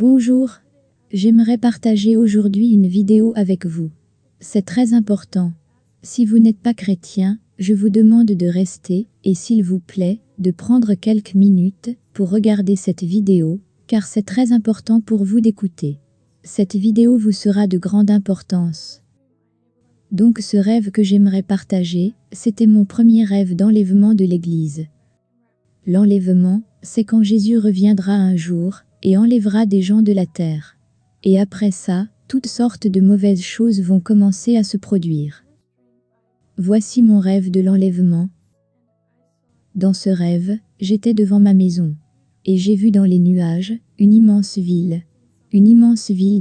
Bonjour, j'aimerais partager aujourd'hui une vidéo avec vous. C'est très important. Si vous n'êtes pas chrétien, je vous demande de rester et s'il vous plaît, de prendre quelques minutes pour regarder cette vidéo, car c'est très important pour vous d'écouter. Cette vidéo vous sera de grande importance. Donc ce rêve que j'aimerais partager, c'était mon premier rêve d'enlèvement de l'Église. L'enlèvement, c'est quand Jésus reviendra un jour et enlèvera des gens de la terre. Et après ça, toutes sortes de mauvaises choses vont commencer à se produire. Voici mon rêve de l'enlèvement. Dans ce rêve, j'étais devant ma maison. Et j'ai vu dans les nuages, une immense ville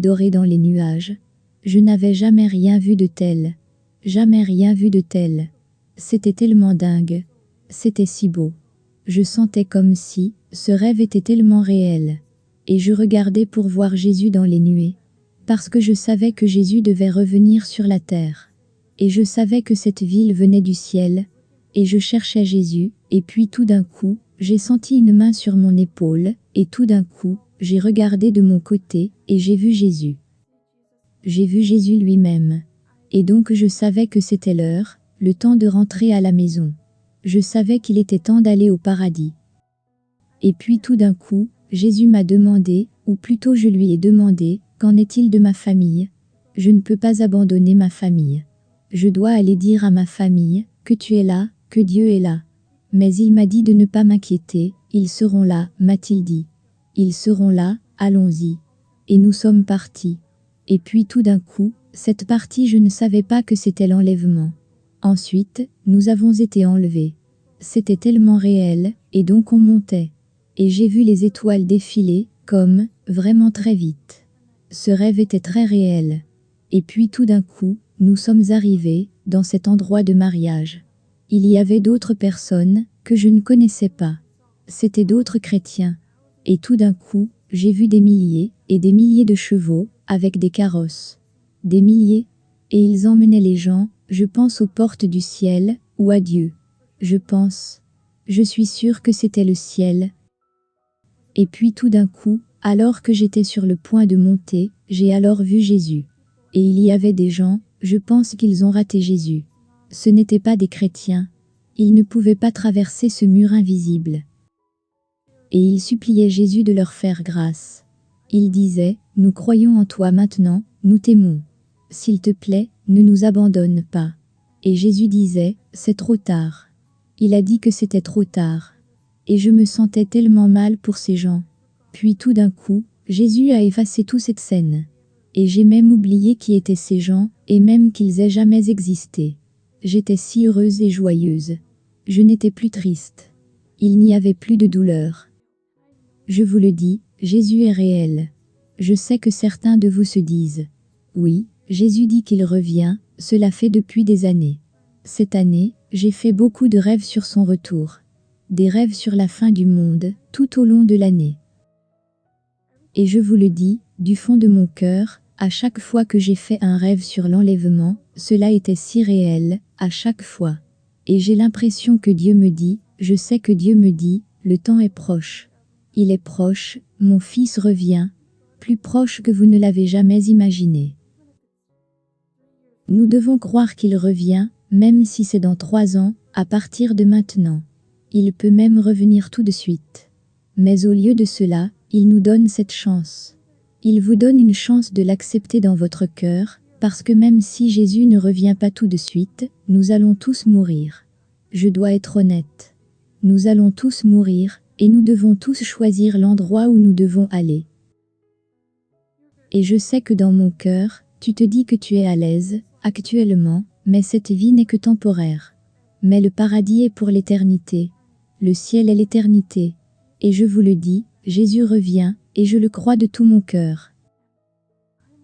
dorée dans les nuages. Je n'avais jamais rien vu de tel. Jamais rien vu de tel. C'était tellement dingue. C'était si beau. Je sentais comme si, ce rêve était tellement réel. Et je regardais pour voir Jésus dans les nuées. Parce que je savais que Jésus devait revenir sur la terre. Et je savais que cette ville venait du ciel. Et je cherchais Jésus, et puis tout d'un coup, j'ai senti une main sur mon épaule, et tout d'un coup, j'ai regardé de mon côté, et j'ai vu Jésus. J'ai vu Jésus lui-même. Et donc je savais que c'était l'heure, le temps de rentrer à la maison. Je savais qu'il était temps d'aller au paradis. Et puis tout d'un coup, Jésus m'a demandé, ou plutôt je lui ai demandé, qu'en est-il de ma famille? Je ne peux pas abandonner ma famille. Je dois aller dire à ma famille, que tu es là, que Dieu est là. Mais il m'a dit de ne pas m'inquiéter, ils seront là, m'a-t-il dit. Ils seront là, allons-y. Et nous sommes partis. Et puis tout d'un coup, cette partie je ne savais pas que c'était l'enlèvement. Ensuite, nous avons été enlevés. C'était tellement réel, et donc on montait. Et j'ai vu les étoiles défiler, comme, vraiment très vite. Ce rêve était très réel. Et puis tout d'un coup, nous sommes arrivés, dans cet endroit de mariage. Il y avait d'autres personnes, que je ne connaissais pas. C'étaient d'autres chrétiens. Et tout d'un coup, j'ai vu des milliers, et des milliers de chevaux, avec des carrosses. Des milliers. Et ils emmenaient les gens, je pense aux portes du ciel, ou à Dieu. Je pense. Je suis sûre que c'était le ciel. Et puis tout d'un coup, alors que j'étais sur le point de monter, j'ai alors vu Jésus. Et il y avait des gens, je pense qu'ils ont raté Jésus. Ce n'étaient pas des chrétiens. Ils ne pouvaient pas traverser ce mur invisible. Et ils suppliaient Jésus de leur faire grâce. Ils disaient, nous croyons en toi maintenant, nous t'aimons. S'il te plaît, ne nous abandonne pas. Et Jésus disait, c'est trop tard. Il a dit que c'était trop tard. Et je me sentais tellement mal pour ces gens. Puis tout d'un coup, Jésus a effacé toute cette scène. Et j'ai même oublié qui étaient ces gens, et même qu'ils aient jamais existé. J'étais si heureuse et joyeuse. Je n'étais plus triste. Il n'y avait plus de douleur. Je vous le dis, Jésus est réel. Je sais que certains de vous se disent, oui, Jésus dit qu'il revient, cela fait depuis des années. Cette année, j'ai fait beaucoup de rêves sur son retour. Des rêves sur la fin du monde, tout au long de l'année. Et je vous le dis, du fond de mon cœur, à chaque fois que j'ai fait un rêve sur l'enlèvement, cela était si réel, à chaque fois. Et j'ai l'impression que Dieu me dit, je sais que Dieu me dit, le temps est proche. Il est proche, mon fils revient, plus proche que vous ne l'avez jamais imaginé. Nous devons croire qu'il revient, même si c'est dans 3 ans, à partir de maintenant. Il peut même revenir tout de suite. Mais au lieu de cela, il nous donne cette chance. Il vous donne une chance de l'accepter dans votre cœur, parce que même si Jésus ne revient pas tout de suite, nous allons tous mourir. Je dois être honnête. Nous allons tous mourir, et nous devons tous choisir l'endroit où nous devons aller. Et je sais que dans mon cœur, tu te dis que tu es à l'aise, actuellement, mais cette vie n'est que temporaire. Mais le paradis est pour l'éternité. Le ciel est l'éternité. Et je vous le dis, Jésus revient, et je le crois de tout mon cœur.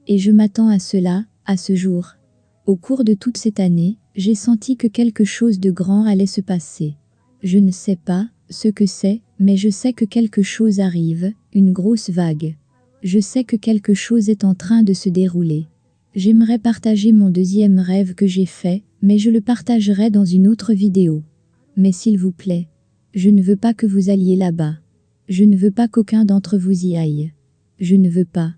Et je m'attends à cela, à ce jour. Au cours de toute cette année, j'ai senti que quelque chose de grand allait se passer. Je ne sais pas ce que c'est, mais je sais que quelque chose arrive, une grosse vague. Je sais que quelque chose est en train de se dérouler. J'aimerais partager mon deuxième rêve que j'ai fait, mais je le partagerai dans une autre vidéo. Mais s'il vous plaît, je ne veux pas que vous alliez là-bas. Je ne veux pas qu'aucun d'entre vous y aille. Je ne veux pas.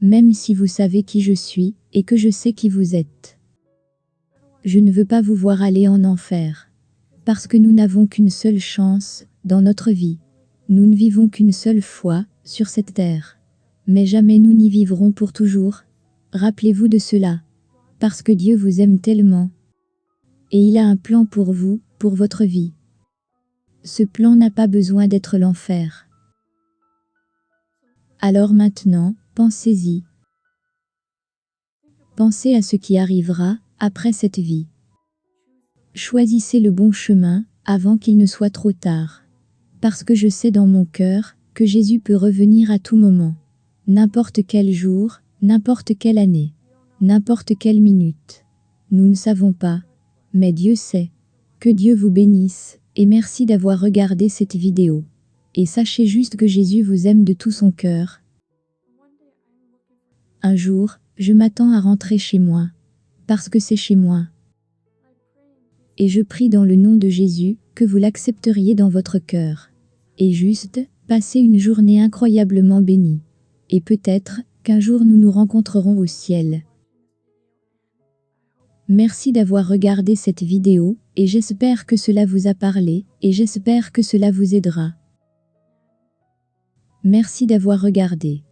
Même si vous savez qui je suis et que je sais qui vous êtes. Je ne veux pas vous voir aller en enfer. Parce que nous n'avons qu'une seule chance dans notre vie. Nous ne vivons qu'une seule fois sur cette terre. Mais jamais nous n'y vivrons pour toujours. Rappelez-vous de cela. Parce que Dieu vous aime tellement. Et il a un plan pour vous, pour votre vie. Ce plan n'a pas besoin d'être l'enfer. Alors maintenant, pensez-y. Pensez à ce qui arrivera après cette vie. Choisissez le bon chemin avant qu'il ne soit trop tard. Parce que je sais dans mon cœur que Jésus peut revenir à tout moment. N'importe quel jour, n'importe quelle année, n'importe quelle minute. Nous ne savons pas, mais Dieu sait. Que Dieu vous bénisse, et merci d'avoir regardé cette vidéo. Et sachez juste que Jésus vous aime de tout son cœur. Un jour, je m'attends à rentrer chez moi. Parce que c'est chez moi. Et je prie dans le nom de Jésus, que vous l'accepteriez dans votre cœur. Et juste, passez une journée incroyablement bénie. Et peut-être, qu'un jour nous nous rencontrerons au ciel. Merci d'avoir regardé cette vidéo, et j'espère que cela vous a parlé, et j'espère que cela vous aidera. Merci d'avoir regardé.